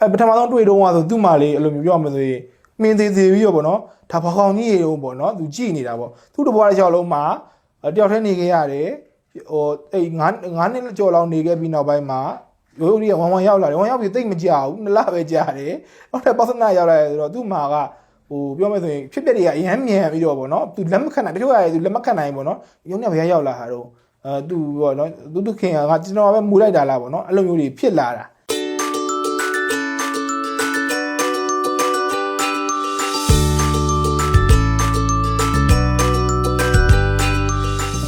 ပထမဆုံးတွေ့တော့ဆိုသူ့မာလေးအဲ့လိုမျိုးပြောမှဆိုရင်မင်းသေးသေးပြီးတော့ဗောနော်ဒါဘာကောင်ကြီးရေတော့ဗောနော်သူကြည့်နေတာဗောသူ့တဘွားတစ်ချောင်းလုံးမှာတယောက်တည်းနေခဲ့ရတယ်ဟိုအဲ့9နှစ်ကျော်လောက်နေခဲ့ပြီးနောက်ပိုင်းမှာရိုးရိုးဝမ်ရောက်လာတယ်ဝမ်ရောက်ပြီးတိတ်မကြဘူး2လပဲကြာတယ်နောက်ထပ်ပေါ့စနာရောက်လာတယ်ဆိုတော့သူ့မာကဟိုပြောမယ်ဆိုရင်ဖြစ်ပျက်တွေကအရမ်းမြန်ပြီးတော့ဗောနော်သူလက်မခံနိုင်တချို့ရတယ်သူလက်မခံနိုင်ဗောနော်ရုံးနဲ့ဘယ်ရောက်လာတာတော့သူဗောနော်သူခင်ကကျွန်တော်ပဲမူလိုက်တာလားဗောနော်အဲ့လိုမျိုးတွေဖြစ်လာတာ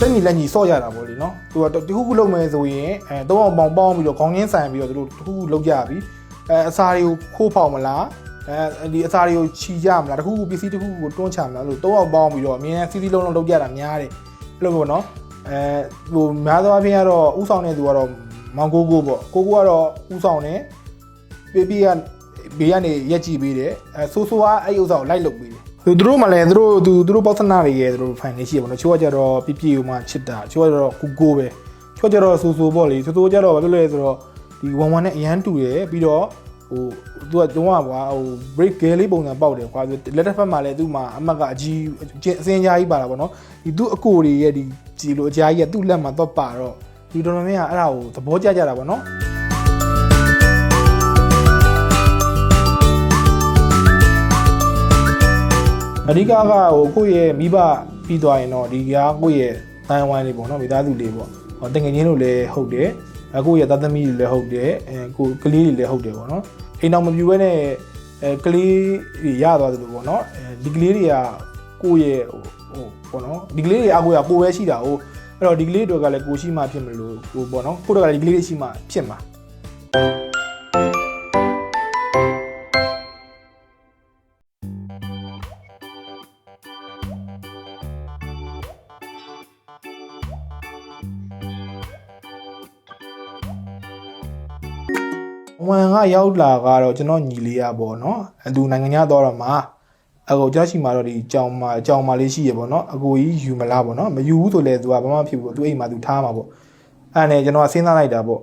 တက်ညီလက်ညီဆော့ရတာပေါ့လေနော်သူကတခုခုလုပ်မယ်ဆိုရင်သုံးအောင်ပေါင်းပြီးတော့ခေါင်းရင်းဆန်ပြီးတော့သူတို့တခုခုလုပ်ကြပြီအစာတွေကိုခိုးဖောက်မလားဒီအစာတွေကိုခြီကြမလားတခုခုပစ္စည်းတခုခုကိုတွန်းချမလားလို့သုံးအောင်ပေါင်းပြီးတော့အမြဲစီးစီးလုံးလုံးလုပ်ကြတာများတယ်အဲ့လိုပေါ့နော်ဟိုများသောအားဖြင့်ကတော့ဥဆောင်တဲ့သူကတော့မောင်ကိုပေါ့ကိုကတော့ဥဆောင်တယ်ပေးကဘေးကနေရက်ကြည့်ပေးတယ်ဆိုးကအဲ့ဥစ္စာကိုလိုက်လုပ်ပေးတယ်သူတို့မှလည်းသူတို့ပေါက်စနာတွေရဲ့သူတို့ fan တွေရှိရပါတော့ချိုးကကြတော့ပြပြဥမှချစ်တာချိုးကကြတော့ကိုပဲချိုးကြတော့ဆိုးပေါ့လေဆိုးကြတော့ဘာဖြစ်လဲဆိုတော့ဒီ11နဲ့အရန်တူတယ်ပြီးတော့ဟိုသူကတုံးကကွာဟို break gale လေးပုံစံပေါက်တယ်ကွာလက်တစ်ဖက်မှာလည်းသူ့မှာအမတ်ကအကြီးအစင်းကြားကြီးပါတာပေါ့နော်ဒီသူ့အကိုတွေရဲ့ဒီကြီးလိုအကြားကြီးကသူ့လက်မှာတော့ပါတော့ဒီတော်တော်များများအဲ့ဒါကိုသဘောကျကြတာပေါ့နော်အဓိကကဟိုကိုယ့်ရဲ့မိဘပြီးသွားရင်တော့ဒီကကိုယ့်ရဲ့တိုင်းဝိုင်းလေးပေါ့နော်မိသားစုလေးပေါ့တကယ်ချင်းလို့လည်းဟုတ်တယ်ကိုယ့်ရဲ့သားသမီးတွေလည်းဟုတ်တယ်ကိုကလေးတွေလည်းဟုတ်တယ်ပေါ့နော်အိမ်တော်မပြူဘဲနဲ့ကလေးတွေရသွားတယ်လို့ပေါ့နော်ဒီကလေးတွေကကိုယ့်ရဲ့ဟိုပေါ့နော်ဒီကလေးတွေအကိုရကိုပဲရှိတာဟုတ်အဲ့တော့ဒီကလေးတွေကလည်းကိုရှိမှဖြစ်မလို့ဟိုပေါ့နော်ကိုတို့ကလည်းဒီကလေးတွေရှိမှဖြစ်မှာဝန်ကရောက်လာကတော့ကျွန်တော်ညီလေးရပေါ့နော်သူနိုင်ငံခြားသွားတော့မှာအကိုကြောက်ရှိမှာတော့ဒီကြောင်မလေးရှိရပေါ့နော်အကိုကြီးယူမလားပေါ့နော်မယူဘူးဆိုလဲသူကဘာမှဖြစ်ဘူးသူအိမ်မှာသူထားမှာပေါ့အဲ့နဲ့ကျွန်တော်စဉ်းစားလိုက်တာပေါ့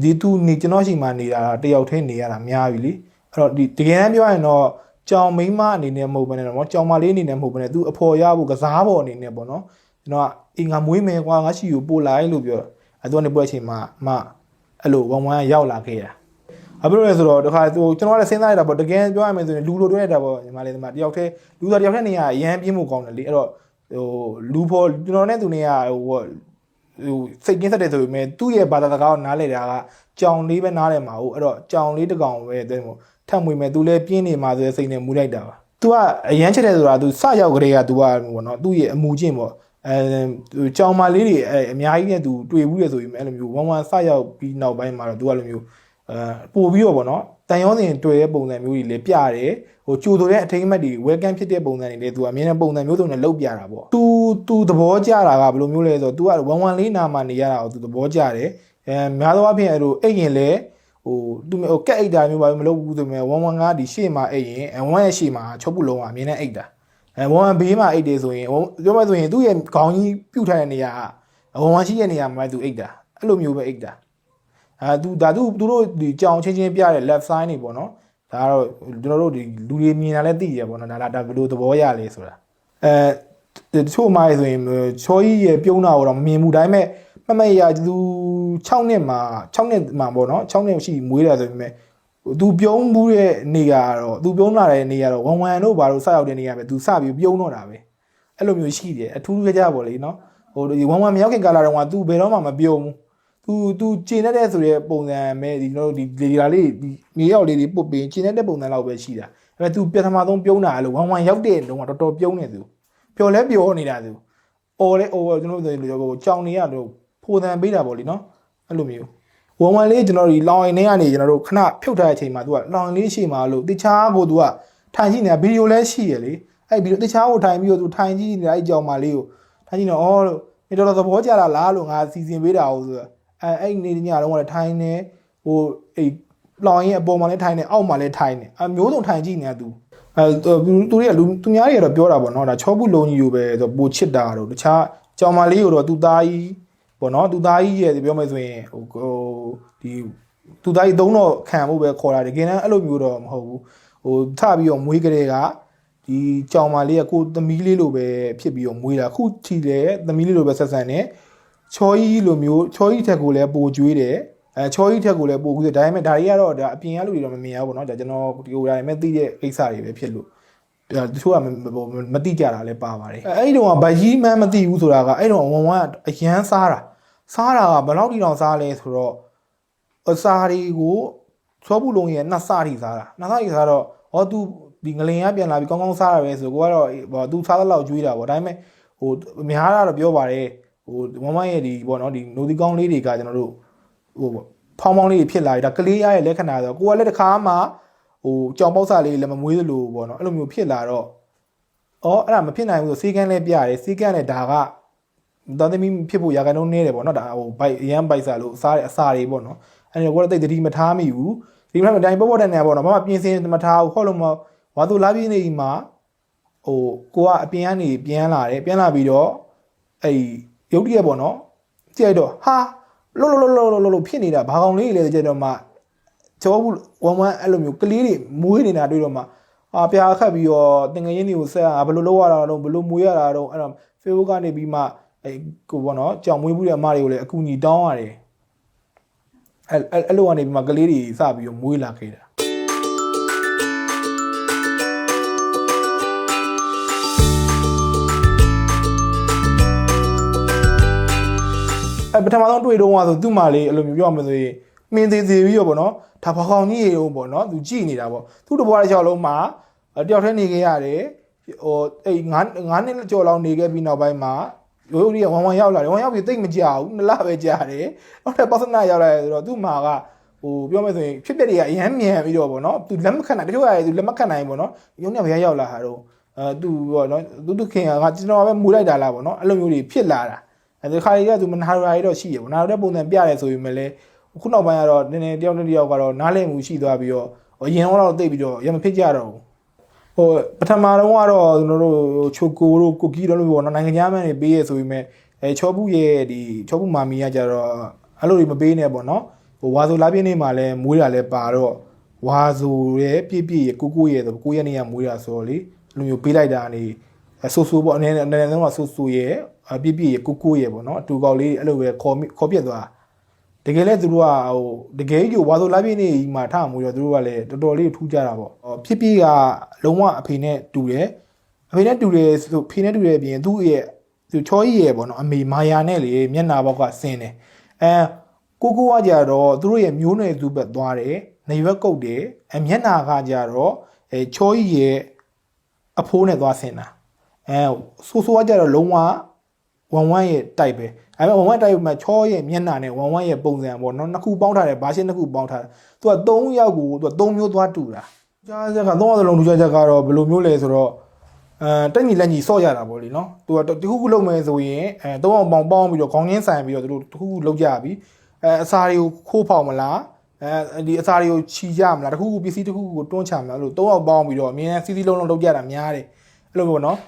ဒီသူနေကျွန်တော်ရှိမှနေတာတယောက်တည်းနေရတာများပြီလေအဲ့တော့ဒီတကယ်တမ်းပြောရင်တော့ကြောင်မိန်းမအနေနဲ့မဟုတ်ဘဲနဲ့တော့ကြောင်မလေးအနေနဲ့မဟုတ်ဘဲနဲ့သူအဖော်ရဖို့ကစားဖို့အနေနဲ့ပေါ့နော်ကျွန်တော်ကအင်္ဂါမွေးမယ်ကွာငါရှိကိုပို့လိုက်လို့ပြောအဲ့သူကနေပွဲအချိန်မှာအဲ့လိုဝမ်ရောက်လာခဲ့တာအဘလို့လဲဆိုတော့တခါဟိုကျွန်တော်ကလည်းစဉ်းစားရတာပေါ့တကယ်ပြောရမယ်ဆိုရင်လူလိုတွဲရတာပေါ့ညီမလေးဒီမှာတယောက်တည်းလူသားတယောက်တည်းနေရအရန်ပြင်းဖို့ကောင်းတယ်လေအဲ့တော့ဟိုလူဖို့ကျွန်တော်နဲ့သူနေရဟိုစိတ်ကင်းဆက်တယ်ဆိုပေမဲ့သူ့ရဲ့ဘာသာစကားကိုနားလဲတာကကြောင်လေးပဲနားလဲမှာဟုတ်အဲ့တော့ကြောင်လေးတစ်ကောင်ပဲတဲ့မို့ထပ်မွေမဲ့သူလည်းပြင်းနေမှာဆိုတဲ့စိတ်နဲ့မူလိုက်တာပါသူကအရန်ချက်တယ်ဆိုတာသူစရောက်ကလေးကသူကပေါ့နော်သူ့ရဲ့အမူကျင့်ပေါ့ကြောင်မလေးတွေအများကြီးနဲ့သူတွေ့ဘူးရဆိုပေမဲ့အဲ့လိုမျိုးဝမ်စရောက်ပြီးနောက်ပိုင်းမှာတော့သူကလိုမျိုးပို့ပြီးတော့ဗောနော်တန်ရောစင်တွေ့တဲ့ပုံစံမျိုးတွေလည်းပြတယ်ဟိုကြိုဆိုတဲ့အထိမ်းအမှတ်တွေ welcome ဖြစ်တဲ့ပုံစံတွေလည်းသူကအမြဲတမ်းပုံစံမျိုးစုံနဲ့လုပ်ပြတာဗောသူသဘောကျတာကဘယ်လိုမျိုးလဲဆိုတော့ तू က11လေးနာမှာနေရတာကို तू သဘောကျတယ်များသောအားဖြင့်အဲ့လိုအိတ်ရင်လည်းဟို तू ကက်အိတ်တာမျိုးပါမလုပ်ဘူးဆိုပေမဲ့11ကဒီရှေ့မှာအိတ်ရင်1ရဲ့ရှေ့မှာချုပ်ပုလုံးကအမြဲတမ်းအိတ်တာ11ဘေးမှာအိတ်တယ်ဆိုရင်ပြောမှဆိုရင်သူ့ရဲ့ခေါင်းကြီးပြုတ်ထားတဲ့နေရာက11ရှိတဲ့နေရာမှာ तू အိတ်တာအဲ့လိုမျိုးပဲအိတ်တာသူတို့ဒီကြောင်ချင်းပြတဲ့ left side နေပေါ့နော်ဒါကတော့ကျွန်တော်တို့ဒီလူတွေမြင်တာလည်းသိရပေါ့နော်ဒါဘယ်လိုသဘောရလဲဆိုတာတချို့မှဆိုရင်ချောကြီးရဲ့ပြုံးတာတော့မမြင်ဘူးဒါပေမဲ့မရသူ6နှစ်မှာပေါ့နော်6နှစ်ရှိမွေးတယ်ဆိုပေမဲ့သူပြုံးဘူးတဲ့နေကတော့သူပြုံးလာတဲ့နေကတော့11တို့ဘာလို့စရောက်တဲ့နေရပဲသူစပြီးပြုံးတော့တာပဲအဲ့လိုမျိုးရှိတယ်အထူးကြပေါ့လေနော်ဟို11မရောက်ခင်ကာလတုန်းကသူဘယ်တော့မှမပြုံးဘူးသူကျင်တဲ့ဆိုတဲ့ပုံစံမဲ့ဒီကျွန်တော်တို့ဒီလေလာလေးဒီမြေရောက်လေးတွေပုတ်ပြီးကျင်တဲ့ပုံစံလောက်ပဲရှိတာအဲ့သူပြထမဆုံးပြုံးတာအဲ့လို11ရောက်တဲ့တုန်းကတော်တော်ပြုံးနေသူပျော်လဲပျော်နေတာသူအော်လဲအော်ကျွန်တော်တို့ကြောင်နေရတော့ဖိုတန်ပေးတာပေါ့လीနော်အဲ့လိုမျိုး11လေးကျွန်တော်ဒီလောင်ရင်ထဲကနေကျွန်တော်တို့ခဏဖြုတ်ထားတဲ့အချိန်မှာသူကလောင်ရင်လေးရှိမှလို့တခြားကိုသူကထိုင်ကြည့်နေတာဗီဒီယိုလဲရှိရလေအဲ့ဗီဒီယိုတခြားကိုထိုင်ပြီးတော့သူထိုင်ကြည့်နေတာအဲ့ကြောင်မလေးကိုထိုင်ကြည့်တော့အော်လို့ဒီတော်တော်သဘောကျတာလားလို့ငါစီစဉ်ပေးတာဟုတ်ဆိုအဲ့နေညတော့လည်းထိုင်နေဟိုအဲ့လောင်ရင်အပေါ်မှာလည်းထိုင်နေအောက်မှာလည်းထိုင်နေမျိုးစုံထိုင်ကြည့်နေတာသူသူတွေကသူများတွေကတော့ပြောတာပေါ့နော်ဒါချောပုလုံးကြီးကိုပဲဆိုပိုချစ်တာတော့တခြားကြောင်မလေးကိုတော့သူသားကြီးပေါ့နော်သူသားကြီးရဲ့ပြောမယ်ဆိုရင်ဟိုဒီ သူသားကြီးသုံးတော့ခံဖို့ပဲခေါ်တာတကယ်တမ်းအဲ့လိုမျိုးတော့မဟုတ်ဘူးဟိုထပြီးတော့မွေးကလေးကဒီကြောင်မလေးကကိုသမီးလေးလိုပဲဖြစ်ပြီးတော့မွေးတာခုထီလေသမီးလေးလိုပဲဆက်ဆံနေချောကြီးလိုမျိုးချောကြီးထက်ကိုလည်းပိုကျွေးတယ်ချောကြီးထက်ကိုလည်းပိုကူးတယ်ဒါပေမဲ့ဒါတွေကတော့ဒါအပြင်ကလူတွေတော့မမြင်ရဘူးပေါ့နော်ဒါကျွန်တော်ဒီဟိုဒါပေမဲ့သိတဲ့ကိစ္စတွေပဲဖြစ်လို့တချို့ကမသိကြတာလည်းပါပါတယ်အဲ့ဒီတော့ဗကြီးမှန်းမသိဘူးဆိုတာကအဲ့တော့ဝမ်ဝမ်ကအရန်စားတာကဘယ်လောက်ထိတောင်စားလဲဆိုတော့အစာတွေကိုချောဘူးလုံးရဲ့နှစ်စထိစားတာနှစ်စထိစားတော့ဟောသူဒီငလင်ကပြန်လာပြီးကောင်းကောင်းစားရပဲဆိုကိုကတော့ဟောသူစားတဲ့လောက်ကျွေးတာပေါ့ဒါပေမဲ့ဟိုများတာတော့ပြောပါတယ်ဟိုဝမ်ဝမ်ရဲ့ဒီပေါ့နော်ဒီနိုဒီကောင်းလေးတွေကကျွန်တော်တို့ဟိုဖောင်းဖောင်းလေးဖြစ်လာပြီဒါကလေးရရဲ့လက္ခဏာဆိုကိုကလည်းတစ်ခါမှဟိုကြောင်ပေါက်စာလေးလည်းမမွေးသလိုပေါ့နော်အဲ့လိုမျိုးဖြစ်လာတော့အဲ့ဒါမဖြစ်နိုင်ဘူးဆိုစီကန်းလေးပြရတယ်စီကန်းနဲ့ဒါကတော်သမီးဖြစ်ဖို့ရာခိုင်နှုန်းနည်းတယ်ပေါ့နော်ဒါဟိုဘိုက်အရန်ဘိုက်စာလို့စားတဲ့အစာတွေပေါ့နော်အဲ့ဒါကိုတော့တိတ်တတိမထားမိဘူးဒီမှာတိုင်းပေါ့တဲ့နေပေါ့နော်ဘာမှပြင်ဆင်မထားဘူးဟောလို့မဝါသူလာပြင်းနေဒီမှာဟိုကိုကအပြင်ကနေပြန်လာတယ်ပြန်လာပြီးတော့အဲ့ရုပ်တရက်ပေါ့နော်ကြည့်တော့ဟာလို့ဖြစ်နေတာဘာကောင်လေးလဲကြည့်တော့မှချောဘူးဝမ်ဝမ်အဲ့လိုမျိုးကလေးတွေမွေးနေတာတွေ့တော့မှပြာခတ်ပြီးတော့တင်ငရင်တွေကိုဆက်ဘယ်လိုလုပ်ရတာတော့ဘယ်လိုမွေးရတာတော့အဲ့တော့ Facebook ကနေပြီးမှအဲ့ကိုပေါ့နော်ကြောင်မွေးဘူးတဲ့အမတွေကိုလည်းအကူအညီတောင်းရတယ်အဲ့လိုကနေပြီးမှကလေးတွေစပြီးတော့မွေးလာခဲ့တာပထမဆုံးတွေ့တော့ဆိုသူ့မာလေးအဲ့လိုမျိုးပြောမှဆိုရင်မင်းသေးပြီးတော့ပေါ့နော်ဒါဘောင်ကြီးရေပေါ့နော်သူကြည်နေတာပေါ့သူ့တဘွားတစ်ချောင်းလုံးမှာတယောက်တည်းနေခဲ့ရတယ်ဟိုအဲ့9နှစ်ကျော်လောက်နေခဲ့ပြီးနောက်ပိုင်းမှာရိုးရိုးဝမ်ဝမ်ရောက်လာတယ်ဝမ်ရောက်ပြီးတိတ်မကြဘူး2လပဲကြာတယ်နောက်ထပ်ပေါစနာရောက်လာတယ်ဆိုတော့သူ့မာကဟိုပြောမယ်ဆိုရင်ဖြစ်ပျက်တွေကအရန်မြန်ပြီးတော့ပေါ့နော်သူလက်မခံနိုင်တချို့ကသူလက်မခံနိုင်ပေါ့နော်ရုံးနဲ့ဘယ်ရောက်လာတာတော့သူပေါ့နော်သူခင်ကကျွန်တော်ပဲမူလိုက်တာလားပေါ့နော်အဲ့လိုမျိုးတွေဖြစ်လာတာဒီခါကြီးကသူမနာရတော့ရှိရပေါ့နာရတဲ့ပုံစံပြရဲဆိုရင်မလဲခုနောက်ပိုင်းကတော့နည်းနည်းတယောက်နဲ့တယောက်ကတော့နားလည်မှုရှိသွားပြီးတော့အရင်တော့သိပြီးတော့ရမဖြစ်ကြတော့ဘူးဟိုပထမတော့ကတော့ကျွန်တော်တို့ချိုကိုတို့ကိုကီတို့လို့ပေါ့နော်နိုင်ငံသားမှန်တွေပေးရဆိုပြီးမဲ့ချောဘူးရဲ့ဒီချောဘူးမာမီကကြတော့အဲ့လိုတွေမပေးနဲ့ပေါ့နော်ဟိုဝါဆိုလာပြင်းနေမှာလဲမွေးတာလဲပါတော့ဝါဆိုရဲ့ပြည့်ကိုရဲ့ဆို9ရက်နေ့ကမွေးတာဆိုတော့လေလူမျိုးပေးလိုက်တာနေဆိုပေါ့အနေနဲ့ဆုံးကဆိုရဲ့ပြည့်ကိုရဲ့ပေါ့နော်အတူကောက်လေးအဲ့လိုပဲခေါ်ပြက်သွားတကယ်လဲသူတို့ကဟိုတကယ်ကြီးဝါဆိုလာပြင်းနေမှာထားမှုတော့သူတို့ကလည်းတော်တော်လေးထူးကြတာပေါ့ဖြစ်ကလုံးဝအဖေနဲ့တူတယ်ဆိုဖေနဲ့တူတယ်ပြင်သူ့ရဲ့သူချောကြီးရဲ့ပေါ့နော်အမေမာယာနဲ့လေမျက်နာဘောက်ကဆင်းတယ်ကိုကကြတော့သူတို့ရဲ့မျိုးနွယ်စုဘက်သွားတယ်နေရွက်ကုတ်တယ်မျက်နာကကြတော့ချောကြီးရဲ့အဖိုးနဲ့သွားဆင်းတာဆိုကကြတော့လုံးဝဝမ်ဝမ်ရဲ့တိုက်ပဲအဲ့မဲ့ဝမ်ဝမ်တိုက်မှာချောရဲ့မျက်နှာနဲ့ဝမ်ဝမ်ရဲ့ပုံစံပေါ့နော်နှစ်ခုပေါင်းထားတယ်ဘာရှင်းနှစ်ခုပေါင်းထားတယ်သူက3ယောက်ကိုသူက3မျိုးသွားတူတာကြားစက်က3ယောက်လုံးလူကြားချက်ကတော့ဘယ်လိုမျိုးလဲဆိုတော့တက်ညီလက်ညီဆော့ရတာပေါ့လေနော်သူကတခုခုလုပ်မယ်ဆိုရင်3ယောက်ပေါင်းပြီးတော့ခေါင်းချင်းဆိုင်ပြီးတော့သူတို့တခုခုလုပ်ကြပြီအစာတွေကိုခိုးဖောက်မလားဒီအစာတွေကိုခြီကြမလားတခုခုပစ္စည်းတခုခုကိုတွန်းချမလားလို့3ယောက်ပေါင်းပြီးတော့အမြဲစီးစီးလုံးလုပ်ကြတာများတယ်အဲ့လိုပေါ့နော်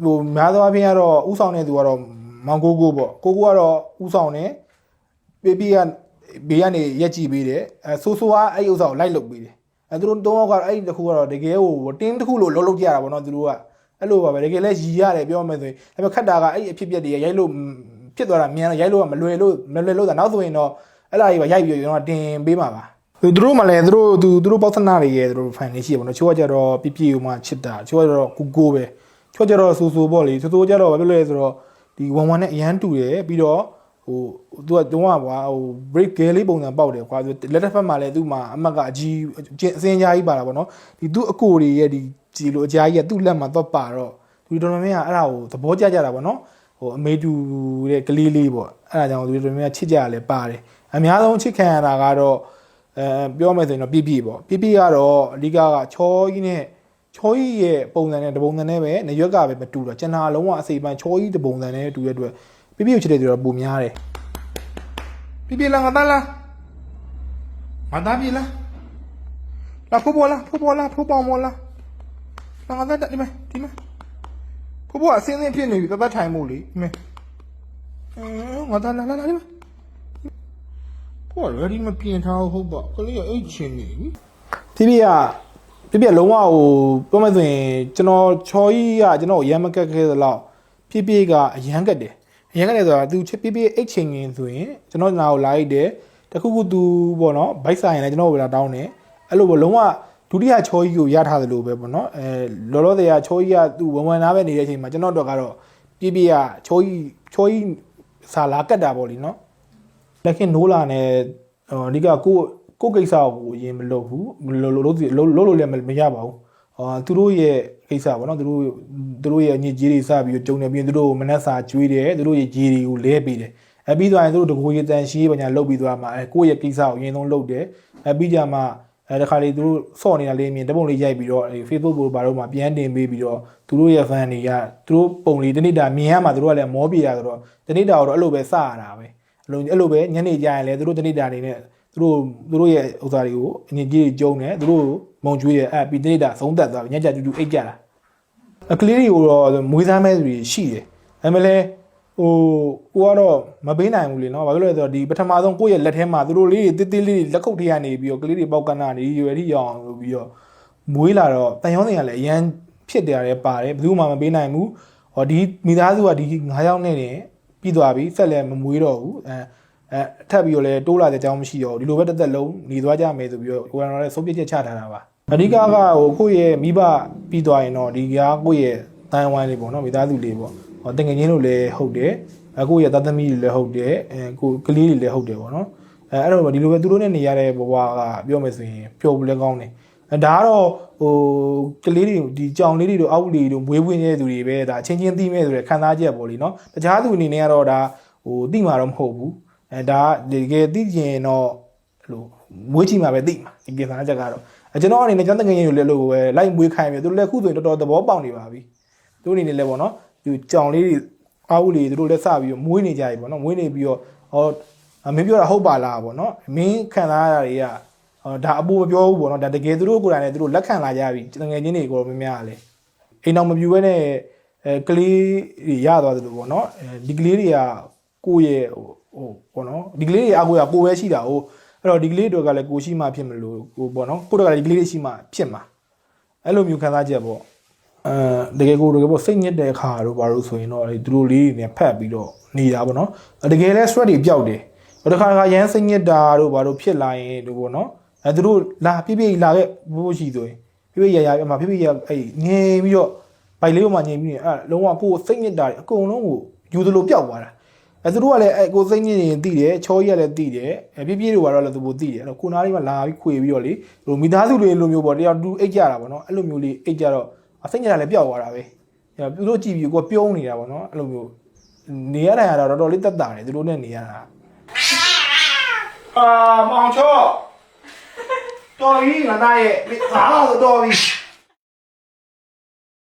ဟိုများသောအားဖြင့်ကတော့ဥဆောင်တဲ့သူကတော့မောင်ကိုပေါ့ကိုကတော့ဥဆောင်နေဘေးကနေရက်ကြည့်ပေးတယ်ဆိုကအဲ့ဥစ္စာကိုလိုက်လုပ်ပေးတယ်သူတို့3ယောက်ကအဲ့တခုကတော့တကယ်ဟိုတင်းတခုလို့လုပ်ကြရတာပေါ့နော်သူတို့ကအဲ့လိုပါပဲတကယ်လဲရီရတယ်ပြောမယ်ဆိုရင်ဒါပေမဲ့ခက်တာကအဲ့အဖြစ်ပြက်တွေရိုက်လို့ဖြစ်သွားတာမြန်ရိုက်လို့ကမလွယ်လို့တာနောက်ဆိုရင်တော့အဲ့လာကြီးပါရိုက်ပြီးတော့တင်ပေးမှာပါသူတို့မှလည်းသူတို့ပေါသနာတွေရဲ့သူတို့ဖန်နေရှိပါတော့ချိုးကကြတော့ပြပြမှချစ်တာချိုးကကြတော့ကိုပဲချိုးကြတော့ဆူပေါ့လေဆိုကြတော့ဘာဖြစ်လဲဆိုတော့ဒီဝမ်ဝမ်နဲ့အရန်တူတယ်ပြီးတော့ဟိုသူကတုံးကကွာဟို break gale လေးပုံစံပေါက်တယ်ကွာလက်တစ်ဖက်မှာလည်းသူ့မှာအမတ်ကအကြီးအစင်းကြားကြီးပါတာပေါ့နော်ဒီသူ့အကိုတွေရဲ့ဒီဂျီလိုအကြားကြီးကသူ့လက်မှာတော့ပါတော့ဒီတော်တော်များများအဲ့ဒါကိုသဘောကျကြတာပေါ့နော်ဟိုအမေတူတဲ့ကလေးလေးပေါ့အဲ့ဒါကြောင့်ဒီတော်တော်များများချစ်ကြရလဲပါတယ်အများဆုံးချစ်ခံရတာကတော့ပြောမယ်ဆိုရင်တော့ပြပေါ့ပြကတော့အဓိကချောကြီးနဲ့ချောကြီးရဲ့ပုံစံနဲ့တပုံစံနဲ့ပဲနေရွက်ကပဲမတူတော့ကျန်တာလုံးဝအစိပ်ပိုင်းချောကြီးတပုံစံနဲ့တူတဲ့အတွက်ပြကိုချစ်တဲ့သူတော့ပုံများတယ်ပြလာငါသားလားငါသားပြလားလာဖိုးပေါ်လားဖိုးပေါမောလားလာငါသားဒီမဲ့ဖိုးပေါ်အစင်းစင်းဖြစ်နေပြီတထိုင်မို့လေဒီမဲ့ငါသားလာဒီမဲ့ဖို ဟုတ်တယ်ဒီမှာပြင်ထားဟုတ်ပါကလေးကအိတ်ချင်နေပြီ ပြလုံးဝဟိုပြောမှဆိုရင်ကျွန်တော်ချော်ကြီးကကျွန်တော်ရမ်းမကက်ခဲသလောက်ပြကအရမ်းကက်တယ်အရမ်းကက်တယ်ဆိုတာသူပြအိတ်ချင်ငင်းဆိုရင်ကျွန်တော်နာကိုလာလိုက်တယ်တခုခုသူပေါ့နော်ဘိုက်ဆိုင်ရင်လည်းကျွန်တော်ကိုလာတောင်းတယ်အဲ့လိုပေါ့လုံးဝဒုတိယချော်ကြီးကိုရထားသလိုပဲပေါ့နော်လောလောဆယ်ကချော်ကြီးကသူဝန်နာပဲနေတဲ့အချိန်မှာကျွန်တော်တို့ကတော့ပြကချော်ကြီးစာလာကက်တာပေါ့လीနော်လက်ခင်နိုးလာနဲ့အဓိကကိုကိစ္စကိုအရင်မလုပ်ဘူးလို့လည်းမရပါဘူးသူတို့ရဲ့ကိစ္စပေါ့နော်သူတို့ရဲ့ညစ်ကြေးတွေစပြီးကြုံနေပြီးသူတို့မနှက်စာကျွေးတယ်သူတို့ရဲ့ကြေးတွေကိုလဲပေးတယ်ပြီးသွားရင်သူတို့တကူရေတန်ရှိပညာလုပ်ပြီးသွားမှာကိုယ့်ရဲ့ကိစ္စကိုအရင်ဆုံးလုပ်တယ်ပြီးကြမှာတခါလေသူတို့စော့နေတာလေးမြင်တပုံလေးရိုက်ပြီးတော့ Facebook ကိုဘာလို့မှပြန်တင်ပေးပြီးတော့သူတို့ရဲ့ fan တွေကသူတို့ပုံလေးတနေ့တာမြင်ရမှာသူတို့ကလည်းမောပြေရဆိုတော့တနေ့တာတော့အဲ့လိုပဲစရတာပဲအဲ့လိုပဲညနေကြရင်လည်းသူတို့တနေ့တာနေနဲ့သူတို့ရဲ့ဥစ္စာတွေကိုအငြင်းကြီးကျုံတယ်သူတို့မုံကျွေးတယ်ပြီးတနေ့တာသုံးသက်သွားပြီညကြတူတူအိတ်ကြတာကလေးတွေကိုတော့မွေးစားမဲ့သူတွေရှိတယ်ဒါပေမဲ့လည်းကိုကတော့မပေးနိုင်ဘူးလေနော်ဘာဖြစ်လို့လဲဆိုတော့ဒီပထမဆုံးကိုယ့်ရဲ့လက်ထဲမှာသူတို့လေးတွေတေးလေးလက်ခုပ်ထဲကနေပြီးတော့ကလေးတွေပေါက်ကနာနေရွယ်ထိအောင်လို့ပြီးတော့မွေးလာတော့တန်ရောင်းတွေကလည်းအရန်ဖြစ်တယ်ရတယ်ပါတယ်ဘယ်သူမှမပေးနိုင်ဘူးဒီမိသားစုကဒီ9ယောက်နဲ့နေပြီးသွားပြီဆက်လည်းမမွေးတော့ဘူးထပ်ပြီးတော့လည်းတိုးလာတဲ့အကြောင်းမရှိတော့ဒီလိုပဲတက်လုံးနေသွားကြမယ်ဆိုပြီးတော့ကိုယ်ကတော့လည်းဆုံးဖြတ်ချက်ချထားတာပါအဓိကကိုယ့်ရဲ့မိဘပြီးသွားရင်တော့ဒီကကိုယ့်ရဲ့တန်ဝိုင်းလေးပေါ့နော်မိသားစုလေးပေါ့တကယ်ချင်းလို့လည်းဟုတ်တယ်ကိုယ့်ရဲ့သားသမီးတွေလည်းဟုတ်တယ်ကိုကလေးတွေလည်းဟုတ်တယ်ပေါ့နော်အဲ့တော့ဒီလိုပဲသူတို့နဲ့နေရတဲ့ဘဝကပြောမယ်ဆိုရင်ပျော်ဘူးလည်းကောင်းတယ်ဒါကတော့ကလေးတွေဒီကြောင်လေးတွေတို့အောက်လေးတို့မွေးဖွင့်နေတဲ့သူတွေပဲဒါချင်းချင်းသိမဲ့ဆိုတဲ့ခံစားချက်ပေါ့လीနော်တခြားသူအနေနဲ့ကတော့ဒါသိမှာတော့မဟုတ်ဘူးဒါတကယ်သိကျင်တော့လို့မွေးချင်မှာပဲသိမှာဒီကိစ္စအချက်ကတော့ကျွန်တော်အနေနဲ့ကျွန်တော်တကယ်ရင်လည်းလို့ပဲလိုက်မွေးခိုင်းပြီသူတို့လည်းခုဆိုရင်တော်တော်သဘောပေါက်နေပါပြီသူအနေနဲ့လည်းပေါ့နော်ဒီကြောင်လေးတွေအောက်လေးသူတို့လည်းစပြီးတော့မွေးနေကြပြီပေါ့နော်မွေးနေပြီးတော့မင်းပြောတာဟုတ်ပါလားပေါ့နော်မင်းခံစားရတာတွေကဒါအပူမပြောဘူးပေါ့နော်ဒါတကယ်သူတို့ကိုယ်တိုင်လည်းသူတို့လက်ခံလာကြပြီတကယ်ချင်းတွေကိုမများလေအိမ်အောင်မပြူဘဲနဲ့ကလေးတွေရသွားတယ်လို့ပေါ့နော်ဒီကလေးတွေကကိုယ့်ရဲ့ပေါ့နော်ဒီကလေးတွေအကူကကိုယ်ပဲရှိတာ哦အဲ့တော့ဒီကလေးတွေကလည်းကိုရှိမှဖြစ်မလို့ကိုပေါ့နော်ကိုတို့ကလည်းဒီကလေးတွေရှိမှဖြစ်မှာအဲ့လိုမျိုးခံစားချက်ပေါ့တကယ်ပေါ့စိတ်ညစ်တဲ့အခါတို့ဘာလို့ဆိုရင်တော့သူတို့လေးတွေနဲ့ဖက်ပြီးတော့နေတာပေါ့နော်တကယ်လဲ stress တွေပျောက်တယ်တခါရမ်းစိတ်ညစ်တာတို့ဘာလို့ဖြစ်လာရင်တို့ပေါ့နော်သူတို့လာပြပြလာခဲ့ဘိုးရှိဆိုရင်ပြပြရမှာပြပြအဲ့ငြိမ်ပြီးတော့ဘိုက်လေးပေါ်မှာငြိမ်ပြီးအဲ့လုံးဝကိုယ်စိတ်ညစ်တာအကုန်လုံးကိုယူသလိုပျောက်သွားတာသူတို့ကလည်းကိုယ်စိတ်ညစ်ရင်သိတယ်ချောကြီးကလည်းသိတယ်ပြပြတို့ကတော့လည်းသူတို့သိတယ်အဲ့တော့ကိုနားလေးမှာလာပြီးခွေပြီးတော့လေမိသားစုတွေလိုမျိုးပေါ့တရားတူအိတ်ကြတာပေါ့နော်အဲ့လိုမျိုးလေးအိတ်ကြတော့စိတ်ညစ်တာလည်းပျောက်သွားတာပဲသူတို့ကြည့်ပြီးကိုပြုံးနေတာပေါ့နော်အဲ့လိုမျိုးနေရတာကတော့တော်တော်လေးတက်တာတယ်သူတို့နဲ့နေရတာမောင်ချောတော်ပြီငါသားရဲ့ငါတော့တော်ပြီ